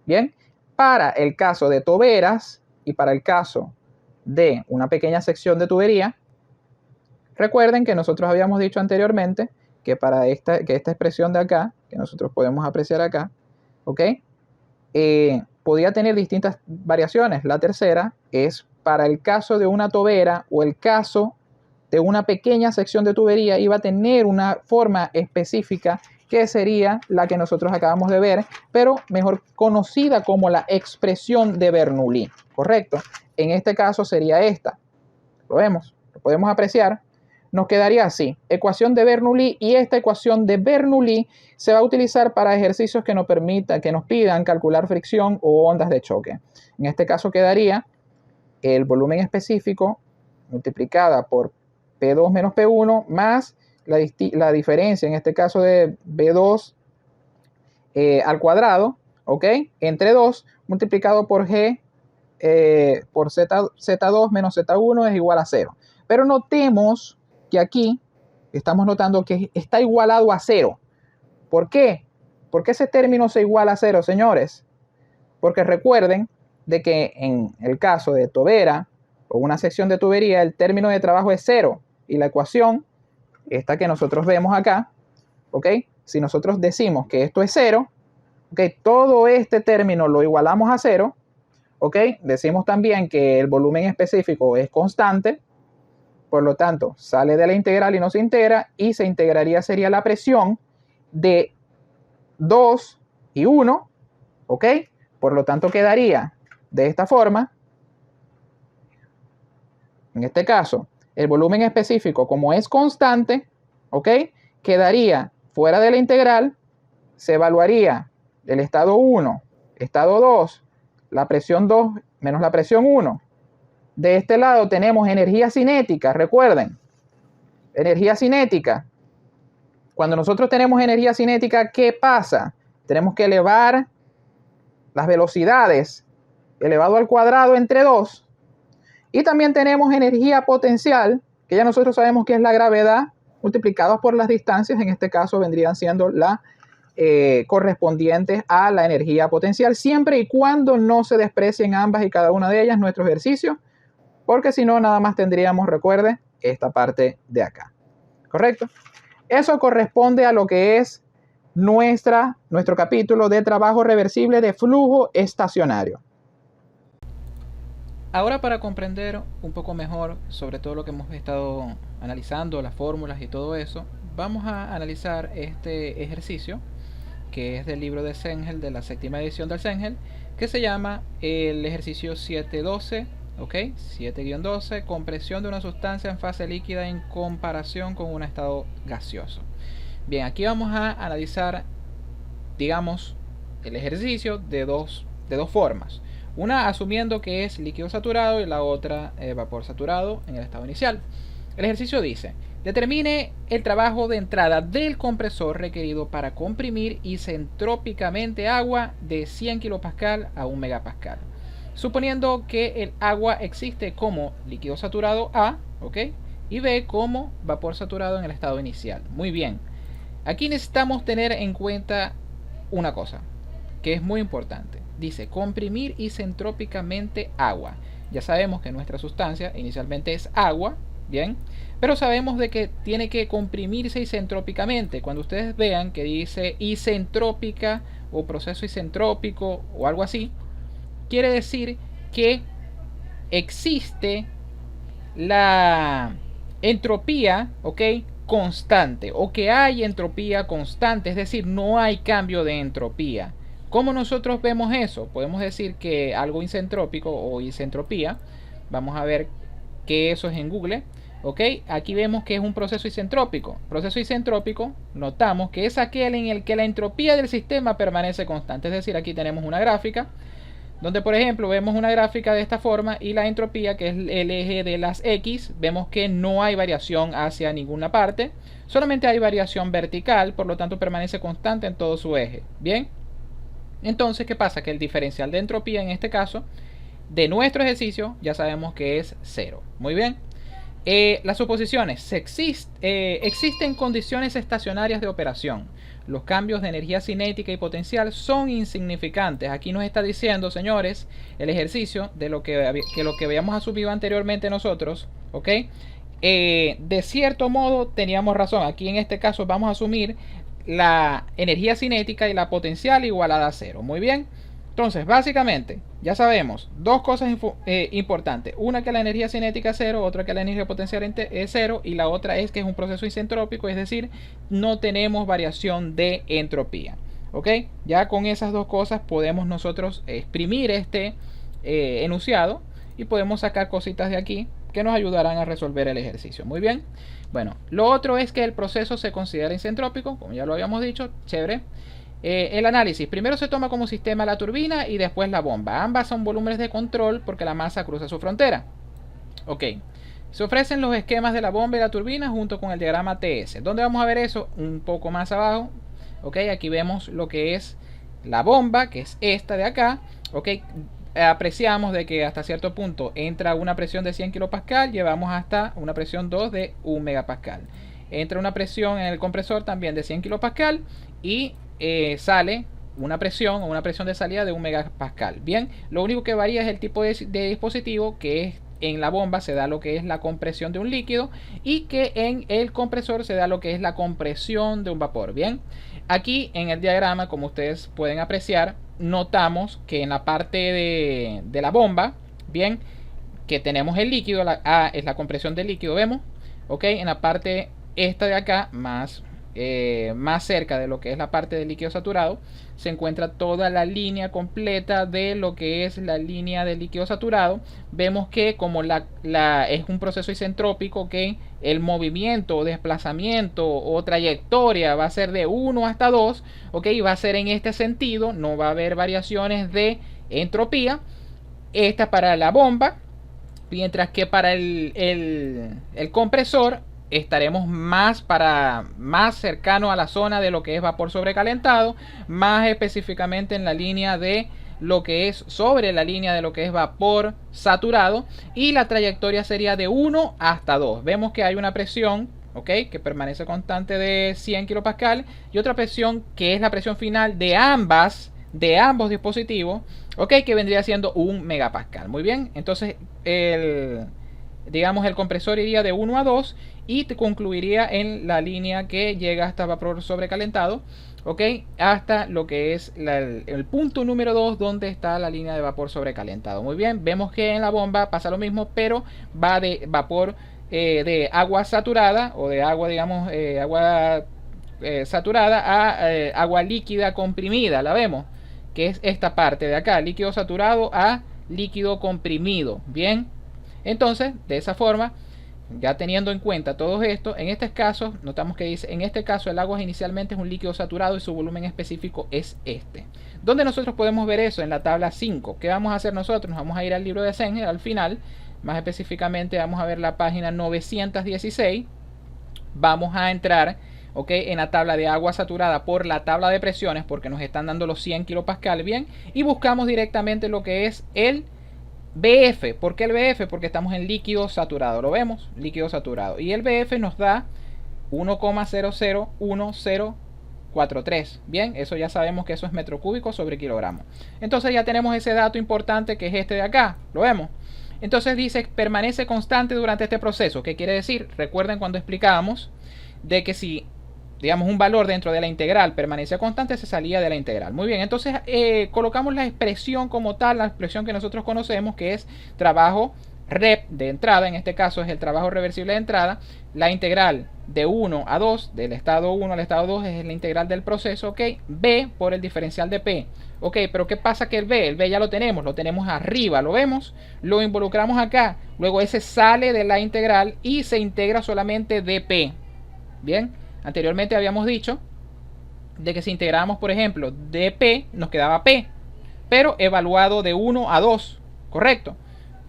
A: Bien, para el caso de toberas y para el caso de una pequeña sección de tubería, recuerden que nosotros habíamos dicho anteriormente que para esta expresión de acá, que nosotros podemos apreciar acá, ¿ok?, podía tener distintas variaciones. La tercera es para el caso de una tobera o el caso de una pequeña sección de tubería, iba a tener una forma específica que sería la que nosotros acabamos de ver, pero mejor conocida como la expresión de Bernoulli, ¿correcto? En este caso sería esta. Lo vemos, lo podemos apreciar. Nos quedaría así, ecuación de Bernoulli, y esta ecuación de Bernoulli se va a utilizar para ejercicios que nos pidan calcular fricción o ondas de choque. En este caso quedaría el volumen específico multiplicada por P2 menos P1 más la diferencia, en este caso de B2 al cuadrado, ¿ok?, entre 2 multiplicado por G por Z2 menos Z1 es igual a 0. Pero notemos que aquí estamos notando que está igualado a 0. ¿Por qué? ¿Por qué ese término se iguala a 0, señores? Porque recuerden de que en el caso de tobera o una sección de tubería, el término de trabajo es 0. Y la ecuación, esta que nosotros vemos acá, ¿ok?, si nosotros decimos que esto es 0, ¿ok?, todo este término lo igualamos a 0, ¿ok? Decimos también que el volumen específico es constante, por lo tanto sale de la integral y no se integra, y se integraría sería la presión de 2 y 1, ¿ok? Por lo tanto quedaría de esta forma. En este caso, el volumen específico, como es constante, ¿ok?, quedaría fuera de la integral. Se evaluaría el estado 1, estado 2, la presión 2 menos la presión 1. De este lado tenemos energía cinética, recuerden, energía cinética. Cuando nosotros tenemos energía cinética, ¿qué pasa? Tenemos que elevar las velocidades elevado al cuadrado entre 2. Y también tenemos energía potencial, que ya nosotros sabemos que es la gravedad multiplicada por las distancias. En este caso vendrían siendo las correspondientes a la energía potencial, siempre y cuando no se desprecien ambas y cada una de ellas nuestro ejercicio, porque si no, nada más tendríamos, recuerde, esta parte de acá. ¿Correcto? Eso corresponde a lo que es nuestro capítulo de trabajo reversible de flujo estacionario.
B: Ahora, para comprender un poco mejor sobre todo lo que hemos estado analizando, las fórmulas y todo eso, vamos a analizar este ejercicio que es del libro de Zengel, de la séptima edición del Zengel, que se llama el ejercicio 7.12, ¿ok? 7-12, compresión de una sustancia en fase líquida en comparación con un estado gaseoso. Bien, aquí vamos a analizar, digamos, el ejercicio de dos formas. Una asumiendo que es líquido saturado y la otra vapor saturado en el estado inicial. El ejercicio dice: determine el trabajo de entrada del compresor requerido para comprimir isentrópicamente agua de 100 kPa a 1 MPa, suponiendo que el agua existe como líquido saturado A, ¿ok?, y B como vapor saturado en el estado inicial. Muy bien. Aquí necesitamos tener en cuenta una cosa que es muy importante. Dice comprimir isentrópicamente agua. Ya sabemos que nuestra sustancia inicialmente es agua, bien, pero sabemos de que tiene que comprimirse isentrópicamente. Cuando ustedes vean que dice isentrópica o proceso isentrópico o algo así, quiere decir que existe la entropía, ¿ok?, constante, o que hay entropía constante, es decir, no hay cambio de entropía. ¿Cómo nosotros vemos eso? Podemos decir que algo isentrópico o isentropía, vamos a ver que eso es en Google, ¿Ok? Aquí vemos que es un proceso isentrópico. Proceso isentrópico, notamos que es aquel en el que la entropía del sistema permanece constante. Es decir, aquí tenemos una gráfica donde, por ejemplo, vemos una gráfica de esta forma y la entropía, que es el eje de las X, vemos que no hay variación hacia ninguna parte, solamente hay variación vertical, por lo tanto permanece constante en todo su eje. Bien, entonces, ¿qué pasa? Que el diferencial de entropía en este caso de nuestro ejercicio ya sabemos que es 0. Muy bien. Las suposiciones. Existen condiciones estacionarias de operación. Los cambios de energía cinética y potencial son insignificantes. Aquí nos está diciendo, señores, el ejercicio de lo que habíamos asumido anteriormente nosotros, ¿ok? De cierto modo teníamos razón. Aquí en este caso vamos a asumir la energía cinética y la potencial igualada a 0. Muy bien. Entonces, básicamente, ya sabemos dos cosas importantes. Una, que la energía cinética es 0, otra que la energía potencial es 0, y la otra es que es un proceso isentrópico, es decir, no tenemos variación de entropía. ¿Ok? Ya con esas dos cosas podemos nosotros exprimir este enunciado y podemos sacar cositas de aquí que nos ayudarán a resolver el ejercicio. Muy bien. Bueno, lo otro es que el proceso se considera isentrópico, como ya lo habíamos dicho, chévere. El análisis. Primero se toma como sistema la turbina y después la bomba. Ambas son volúmenes de control porque la masa cruza su frontera. Ok. Se ofrecen los esquemas de la bomba y la turbina junto con el diagrama TS. ¿Dónde vamos a ver eso? Un poco más abajo. Ok. Aquí vemos lo que es la bomba, que es esta de acá. Ok. Apreciamos de que hasta cierto punto entra una presión de 100 kPa. Llevamos hasta una presión 2 de 1 MPa. Entra una presión en el compresor también de 100 kPa. Y sale una presión o una presión de salida de 1 megapascal. Bien, lo único que varía es el tipo de dispositivo, que es en la bomba se da lo que es la compresión de un líquido y que en el compresor se da lo que es la compresión de un vapor. Bien, aquí en el diagrama, como ustedes pueden apreciar, notamos que en la parte de la bomba, bien, que tenemos el líquido, la A es la compresión del líquido, vemos, ok, en la parte esta de acá, más cerca de lo que es la parte del líquido saturado, se encuentra toda la línea completa de lo que es la línea del líquido saturado. Vemos que como es un proceso isentrópico, que el movimiento, desplazamiento o trayectoria va a ser de 1 hasta 2, ok, va a ser en este sentido, no va a haber variaciones de entropía. Esta para la bomba, mientras que para el compresor estaremos más cercano a la zona de lo que es vapor sobrecalentado, más específicamente en la línea de lo que es sobre la línea de lo que es vapor saturado, y la trayectoria sería de 1 hasta 2. Vemos que hay una presión, ¿ok?, que permanece constante de 100 kPa, y otra presión que es la presión final de ambos dispositivos, ¿ok?, que vendría siendo 1 megapascal. Muy bien, entonces el compresor iría de 1 a 2 y te concluiría en la línea que llega hasta vapor sobrecalentado, ok, hasta lo que es el punto número 2, donde está la línea de vapor sobrecalentado. Muy bien, vemos que en la bomba pasa lo mismo, pero va de vapor de agua saturada, o de agua, digamos, agua saturada, a agua líquida comprimida. La vemos, que es esta parte de acá, líquido saturado a líquido comprimido. Bien, entonces de esa forma, ya teniendo en cuenta todo esto, en este caso notamos que dice, en este caso el agua inicialmente es un líquido saturado y su volumen específico es este. ¿Dónde nosotros podemos ver eso? En la tabla 5. ¿Qué vamos a hacer nosotros? Nos vamos a ir al libro de Senge al final, más específicamente vamos a ver la página 916. Vamos a entrar, ok, en la tabla de agua saturada por la tabla de presiones, porque nos están dando los 100 kilopascal, bien, y buscamos directamente lo que es el BF. ¿Por qué el BF? Porque estamos en líquido saturado, lo vemos, líquido saturado, y el BF nos da 1,001043. Bien, eso ya sabemos que eso es metro cúbico sobre kilogramo. Entonces ya tenemos ese dato importante, que es este de acá, lo vemos. Entonces dice, permanece constante durante este proceso. ¿Qué quiere decir? Recuerden cuando explicábamos de que si, digamos, un valor dentro de la integral permanecía constante, se salía de la integral. Muy bien, entonces colocamos la expresión como tal, la expresión que nosotros conocemos, que es trabajo rep de entrada, en este caso es el trabajo reversible de entrada, la integral de 1 a 2, del estado 1 al estado 2 es la integral del proceso, ok, B por el diferencial de P. Ok, pero ¿qué pasa que el B ya lo tenemos arriba, lo vemos, lo involucramos acá, luego ese sale de la integral y se integra solamente dP. Bien, anteriormente habíamos dicho de que si integramos, por ejemplo, dP, nos quedaba P, pero evaluado de 1 a 2, correcto,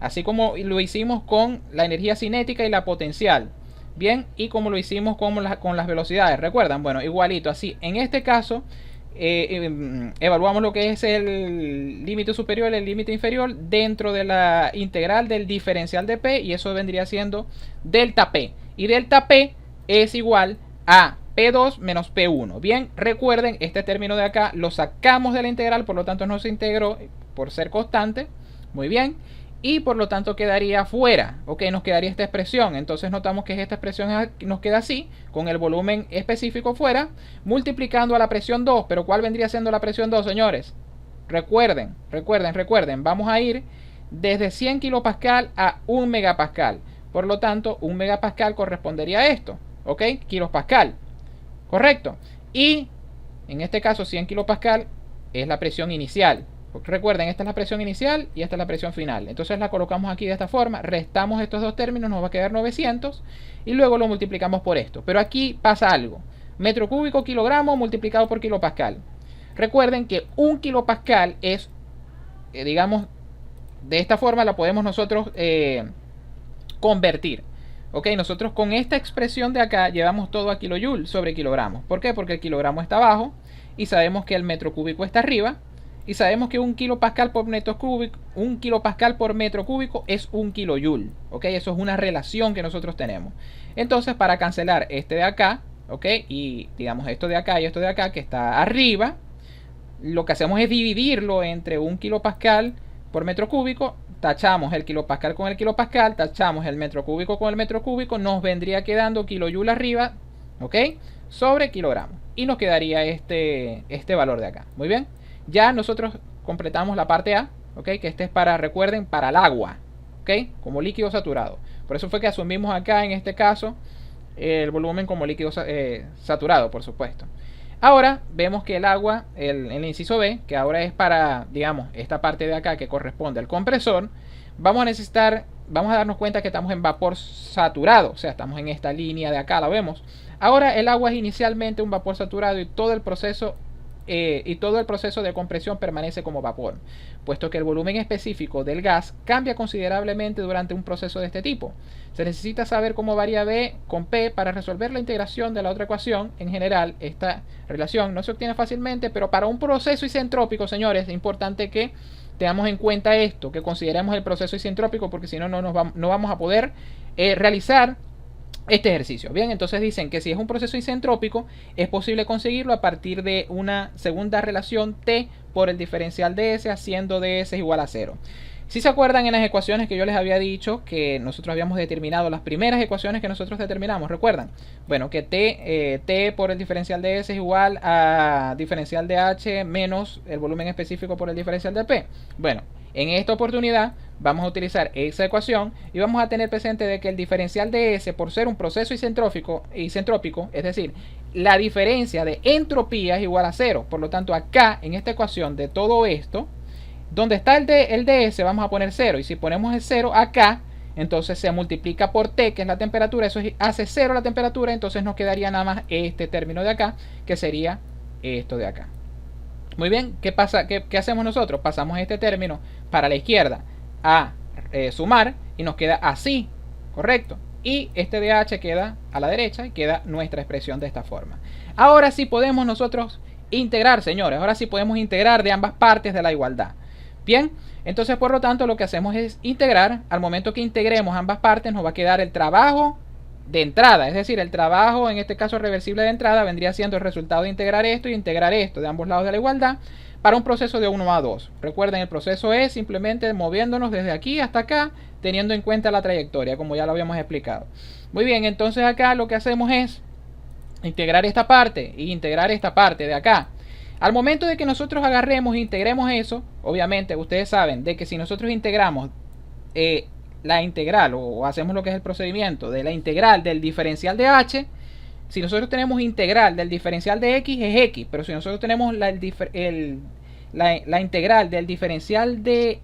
B: así como lo hicimos con la energía cinética y la potencial. Bien, y como lo hicimos con las velocidades, ¿recuerdan? Bueno, igualito, así, en este caso evaluamos lo que es el límite superior y el límite inferior dentro de la integral del diferencial de P, y eso vendría siendo delta P, y delta P es igual a P2 menos P1. Bien, recuerden, este término de acá lo sacamos de la integral, por lo tanto no se integró por ser constante. Muy bien, y por lo tanto quedaría fuera, ok, nos quedaría esta expresión. Entonces notamos que esta expresión nos queda así, con el volumen específico fuera, multiplicando a la presión 2. Pero ¿cuál vendría siendo la presión 2, señores? Recuerden, vamos a ir desde 100 kilopascal a 1 megapascal. Por lo tanto, 1 megapascal correspondería a esto, ok, kilopascal, correcto. Y en este caso 100 kilopascal es la presión inicial. Recuerden, esta es la presión inicial y esta es la presión final. Entonces la colocamos aquí de esta forma, restamos estos dos términos, nos va a quedar 900 y luego lo multiplicamos por esto. Pero aquí pasa algo: metro cúbico kilogramo multiplicado por kilopascal. Recuerden que 1 kilopascal es, digamos, de esta forma la podemos nosotros convertir. Ok, nosotros con esta expresión de acá llevamos todo a kilojoule sobre kilogramos. ¿Por qué? Porque el kilogramo está abajo y sabemos que el metro cúbico está arriba. Y sabemos que 1 kilopascal por metro cúbico, 1 kilopascal por metro cúbico es 1 kilojoule. Ok, eso es una relación que nosotros tenemos. Entonces, para cancelar este de acá, ok, y digamos esto de acá y esto de acá que está arriba, lo que hacemos es dividirlo entre 1 kilopascal por metro cúbico. Tachamos el kilopascal con el kilopascal, tachamos el metro cúbico con el metro cúbico, nos vendría quedando kilojoule arriba, ok, sobre kilogramo. Y nos quedaría este valor de acá. Muy bien. Ya nosotros completamos la parte A, ¿ok? Que este es para, recuerden, para el agua, ¿ok? Como líquido saturado. Por eso fue que asumimos acá, en este caso, el volumen como líquido saturado, por supuesto. Ahora vemos que el agua, el inciso B, que ahora es para, digamos, esta parte de acá que corresponde al compresor, vamos a darnos cuenta que estamos en vapor saturado, o sea, estamos en esta línea de acá, la vemos. Ahora el agua es inicialmente un vapor saturado y todo el proceso de compresión permanece como vapor, puesto que el volumen específico del gas cambia considerablemente durante un proceso de este tipo. Se necesita saber cómo varía B con P para resolver la integración de la otra ecuación. En general, esta relación no se obtiene fácilmente, pero para un proceso isentrópico, señores, es importante que tengamos en cuenta esto, que consideremos el proceso isentrópico, porque si no, no vamos a poder realizar este ejercicio. Bien, entonces dicen que si es un proceso isentrópico, es posible conseguirlo a partir de una segunda relación T por el diferencial de S, haciendo ds igual a 0. Si se acuerdan, en las ecuaciones que yo les había dicho que nosotros habíamos determinado, las primeras ecuaciones que nosotros determinamos, ¿recuerdan? Bueno, que T por el diferencial de S es igual a diferencial de H menos el volumen específico por el diferencial de P. Bueno, en esta oportunidad vamos a utilizar esa ecuación y vamos a tener presente de que el diferencial de S, por ser un proceso isentrópico, es decir, la diferencia de entropía es igual a 0. Por lo tanto, acá en esta ecuación de todo esto, donde está el ds, vamos a poner 0. Y si ponemos el 0 acá, entonces se multiplica por T, que es la temperatura. Eso hace 0 la temperatura. Entonces nos quedaría nada más este término de acá, que sería esto de acá. Muy bien, ¿qué pasa? ¿Qué hacemos nosotros? Pasamos este término para la izquierda a sumar y nos queda así, correcto. Y este de H queda a la derecha y queda nuestra expresión de esta forma. Ahora sí podemos nosotros integrar, señores. Ahora sí podemos integrar de ambas partes de la igualdad. Bien, entonces por lo tanto lo que hacemos es integrar. Al momento que integremos ambas partes nos va a quedar el trabajo de entrada, es decir, el trabajo en este caso reversible de entrada vendría siendo el resultado de integrar esto y integrar esto de ambos lados de la igualdad para un proceso de 1 a 2. Recuerden, el proceso es simplemente moviéndonos desde aquí hasta acá, teniendo en cuenta la trayectoria, como ya lo habíamos explicado. Muy bien, entonces acá lo que hacemos es integrar esta parte y integrar esta parte de acá. Al momento de que nosotros agarremos e integremos eso, obviamente ustedes saben de que si nosotros integramos la integral, o hacemos lo que es el procedimiento de la integral del diferencial de h. Si nosotros tenemos integral del diferencial de x, es x, pero si nosotros tenemos la integral del diferencial de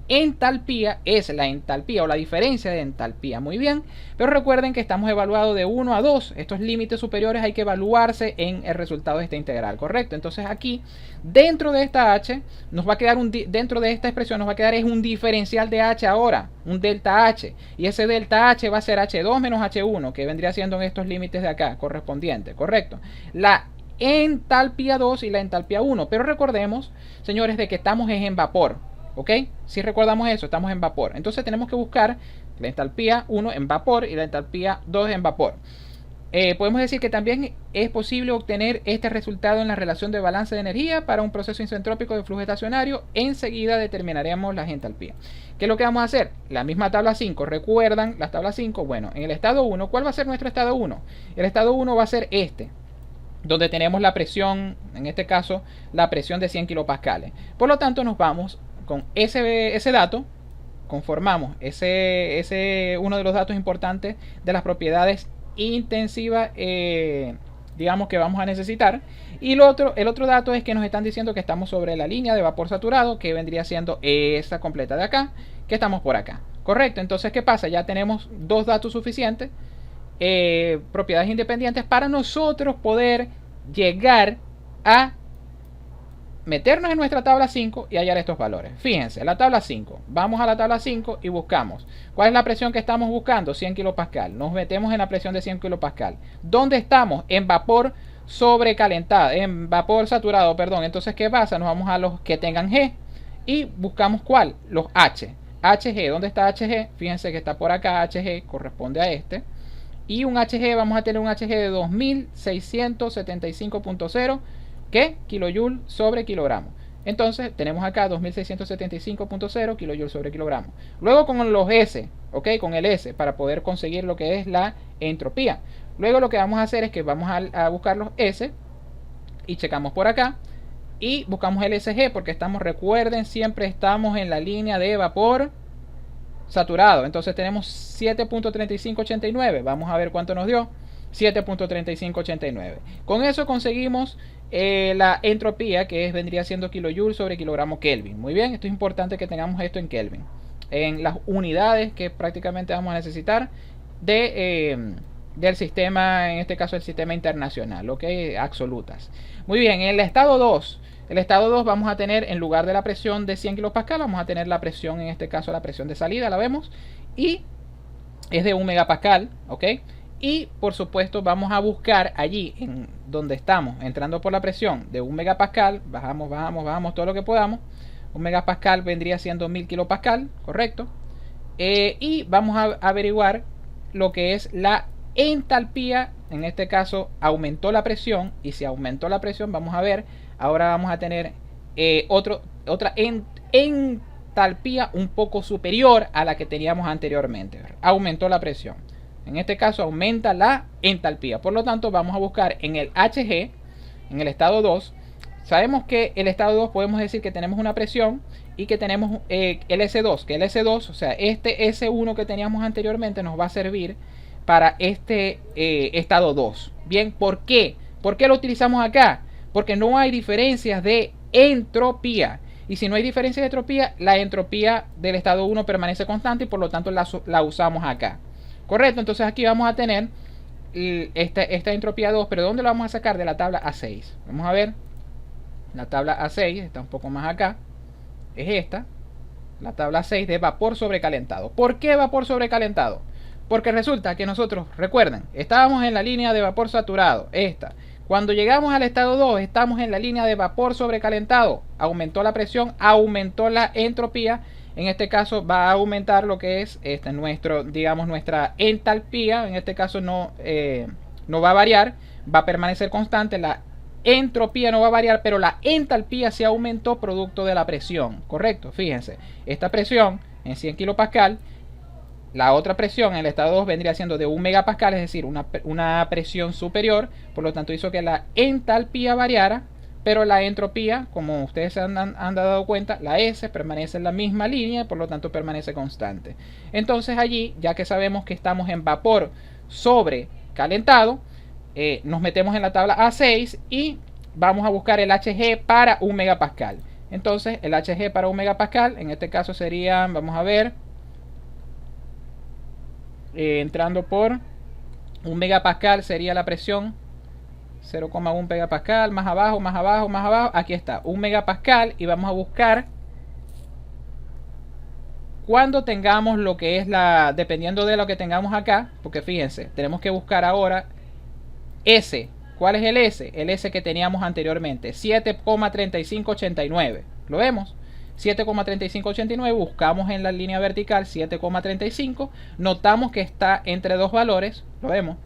B: entalpía, es la entalpía o la diferencia de entalpía. Muy bien, pero recuerden que estamos evaluados de 1 a 2. Estos límites superiores hay que evaluarse en el resultado de esta integral, correcto. Entonces aquí, dentro de esta h, nos va a quedar dentro de esta expresión nos va a quedar es un diferencial de h ahora, un delta h, y ese delta h va a ser h2 menos h1, que vendría siendo en estos límites de acá, correspondiente, correcto. La entalpía 2 y la entalpía 1, pero recordemos, señores, de que estamos en vapor. ¿Ok? Si recordamos eso, estamos en vapor. Entonces tenemos que buscar la entalpía 1 en vapor y la entalpía 2 en vapor. Podemos decir que también es posible obtener este resultado en la relación de balance de energía para un proceso isentrópico de flujo estacionario. Enseguida determinaremos las entalpías. ¿Qué es lo que vamos a hacer? La misma tabla 5. ¿Recuerdan la tabla 5? Bueno, en el estado 1, ¿cuál va a ser nuestro estado 1? El estado 1 va a ser este, donde tenemos la presión, en este caso, la presión de 100 kilopascales. Por lo tanto, nos vamos con ese dato, conformamos ese uno de los datos importantes de las propiedades intensivas, digamos, que vamos a necesitar. Y el otro dato es que nos están diciendo que estamos sobre la línea de vapor saturado, que vendría siendo esta completa de acá, que estamos por acá, correcto. Entonces, ¿qué pasa? Ya tenemos dos datos suficientes, propiedades independientes, para nosotros poder llegar a meternos en nuestra tabla 5 y hallar estos valores. Fíjense, la tabla 5. Vamos a la tabla 5 y buscamos. ¿Cuál es la presión que estamos buscando? 100 kilopascal. Nos metemos en la presión de 100 kilopascal. ¿Dónde estamos? En vapor sobrecalentado, en vapor saturado, perdón. Entonces, ¿qué pasa? Nos vamos a los que tengan G y buscamos ¿cuál? Los H. HG, ¿dónde está HG? Fíjense que está por acá. HG corresponde a este. Y un HG, vamos a tener un HG de 2675.0, ¿qué? Kilojoule sobre kilogramo. Entonces tenemos acá 2675.0 kilojoule sobre kilogramo. Luego con los S, ¿ok? Con el S, para poder conseguir lo que es la entropía. Luego lo que vamos a hacer es que vamos a buscar los S y checamos por acá y buscamos el SG, porque estamos, recuerden, siempre estamos en la línea de vapor saturado. Entonces tenemos 7.3589. Vamos a ver cuánto nos dio. 7.3589. Con eso conseguimos la entropía, que vendría siendo kilojoule sobre kilogramo Kelvin. Muy bien, esto es importante que tengamos esto en Kelvin, en las unidades que prácticamente vamos a necesitar del sistema, en este caso el sistema internacional, ¿ok? Absolutas. Muy bien, en el estado 2, vamos a tener, en lugar de la presión de 100 kilopascal, vamos a tener la presión, en este caso la presión de salida, la vemos, y es de 1 megapascal, ¿ok? Y por supuesto vamos a buscar allí, en donde estamos, entrando por la presión de 1 megapascal, bajamos todo lo que podamos. 1 megapascal vendría siendo 1000 kilopascal, correcto. Y vamos a averiguar lo que es la entalpía. En este caso aumentó la presión, y si aumentó la presión, vamos a ver, ahora vamos a tener otra entalpía un poco superior a la que teníamos anteriormente. Aumentó la presión. En este caso aumenta la entalpía. Por lo tanto, vamos a buscar en el HG, en el estado 2. Sabemos que el estado 2 podemos decir que tenemos una presión y que tenemos el S2. Que el S2, o sea, este S1 que teníamos anteriormente, nos va a servir para este estado 2. Bien, ¿por qué? ¿Por qué lo utilizamos acá? Porque no hay diferencias de entropía. Y si no hay diferencias de entropía, la entropía del estado 1 permanece constante y por lo tanto la usamos acá. Correcto, entonces aquí vamos a tener esta entropía 2, pero ¿dónde lo vamos a sacar? De la tabla A6. Vamos a ver, la tabla A6 está un poco más acá, es esta, la tabla 6 de vapor sobrecalentado. ¿Por qué vapor sobrecalentado? Porque resulta que nosotros, recuerden, estábamos en la línea de vapor saturado, esta. Cuando llegamos al estado 2, estamos en la línea de vapor sobrecalentado. Aumentó la presión, aumentó la entropía. En este caso va a aumentar lo que es nuestra entalpía. En este caso no va a variar, va a permanecer constante. La entropía no va a variar, pero la entalpía se aumentó producto de la presión. Correcto, fíjense. Esta presión en 100 kilopascal, la otra presión en el estado 2 vendría siendo de 1 megapascal, es decir, una presión superior. Por lo tanto hizo que la entalpía variara pero la entropía, como ustedes se han dado cuenta, la S permanece en la misma línea, por lo tanto permanece constante. Entonces allí, ya que sabemos que estamos en vapor sobrecalentado, nos metemos en la tabla A6 y vamos a buscar el Hg para 1 megapascal. Entonces el Hg para 1 megapascal, en este caso sería, vamos a ver, entrando por 1 megapascal sería la presión 0,1 megapascal, más abajo, más abajo, más abajo. Aquí está, 1 megapascal. Y vamos a buscar cuando tengamos lo que es la, dependiendo de lo que tengamos acá, porque fíjense, tenemos que buscar ahora S. ¿Cuál es el S? El S que teníamos anteriormente, 7,3589. ¿Lo vemos? 7,3589, buscamos en la línea vertical 7,35, notamos que está entre dos valores, lo vemos,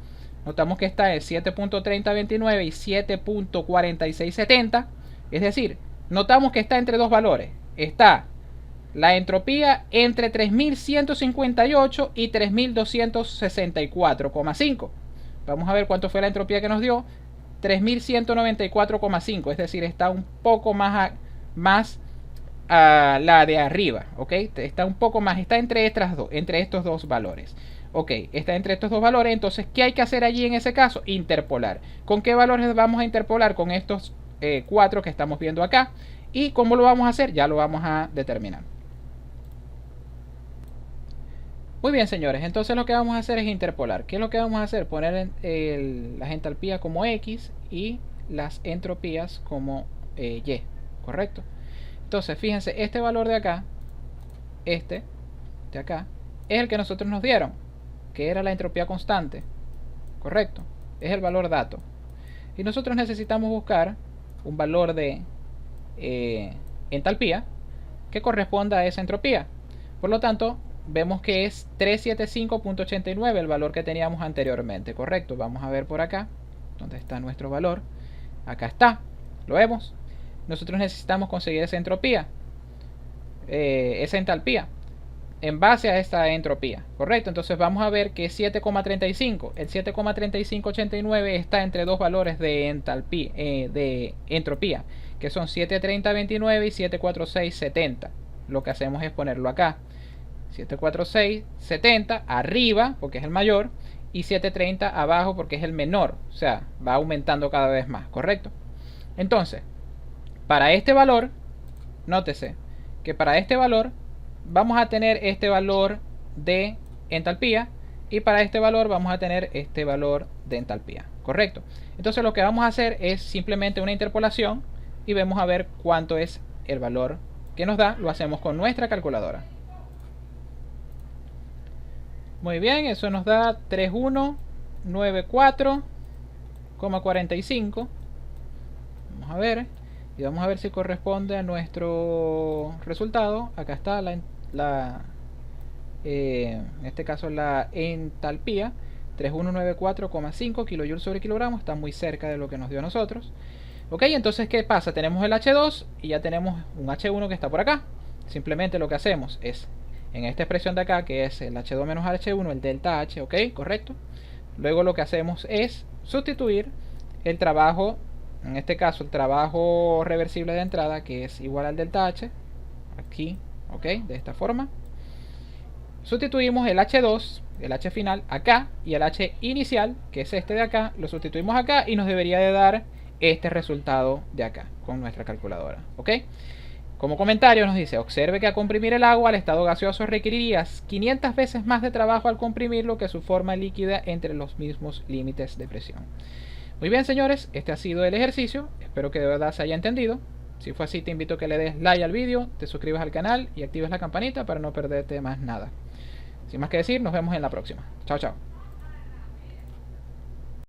B: notamos que está en 7.3029 y 7.4670, es decir, notamos que está entre dos valores, está la entropía entre 3158 y 3264,5. Vamos a ver cuánto fue la entropía que nos dio, 3194,5, es decir, está un poco más a la de arriba, ok, está un poco más, está entre estos dos valores, ok, está entre estos dos valores. Entonces, ¿qué hay que hacer allí en ese caso? Interpolar. ¿Con qué valores vamos a interpolar? Con estos 4 que estamos viendo acá. ¿Y cómo lo vamos a hacer? Ya lo vamos a determinar. Muy bien, señores, entonces lo que vamos a hacer es interpolar. ¿Qué es lo que vamos a hacer? Poner las entalpías como X y las entropías como Y, ¿correcto? Entonces, fíjense, este valor de acá, este de acá, es el que nosotros nos dieron, que era la entropía constante, ¿correcto? Es el valor dato. Y nosotros necesitamos buscar un valor de entalpía que corresponda a esa entropía. Por lo tanto, vemos que es 375.89 el valor que teníamos anteriormente, ¿correcto? Vamos a ver por acá, ¿dónde está nuestro valor? Acá está, ¿lo vemos? Nosotros necesitamos conseguir esa entropía, esa entalpía, en base a esta entropía, ¿correcto? Entonces vamos a ver que es 7,35. El 7,3589 está entre dos valores de entalpía, de entropía, que son 73029 y 74670. Lo que hacemos es ponerlo acá. 74670 arriba, porque es el mayor, y 730 abajo, porque es el menor. O sea, va aumentando cada vez más, ¿correcto? Entonces, para este valor, nótese que para este valor vamos a tener este valor de entalpía, y para este valor vamos a tener este valor de entalpía, ¿correcto? Entonces lo que vamos a hacer es simplemente una interpolación y vemos a ver cuánto es el valor que nos da. Lo hacemos con nuestra calculadora. Muy bien, eso nos da 3194,45. Vamos a ver. Y vamos a ver si corresponde a nuestro resultado. Acá está en este caso la entalpía, 3194,5 kilojoules sobre kilogramo. Está muy cerca de lo que nos dio a nosotros. Ok, entonces ¿qué pasa? Tenemos el H2 y ya tenemos un H1 que está por acá. Simplemente lo que hacemos es, en esta expresión de acá, que es el H2 menos H1, el delta H, ok, correcto. Luego lo que hacemos es sustituir el trabajo, en este caso el trabajo reversible de entrada, que es igual al delta H, aquí, ok, de esta forma. Sustituimos el H2, el H final, acá, y el H inicial, que es este de acá, lo sustituimos acá y nos debería de dar este resultado de acá, con nuestra calculadora, ok. Como comentario nos dice, observe que al comprimir el agua al estado gaseoso requeriría 500 veces más de trabajo al comprimirlo que su forma líquida entre los mismos límites de presión. Muy bien, señores, este ha sido el ejercicio, espero que de verdad se haya entendido. Si fue así, te invito a que le des like al vídeo, te suscribas al canal y actives la campanita para no perderte más nada. Sin más que decir, nos vemos en la próxima. Chao, chao.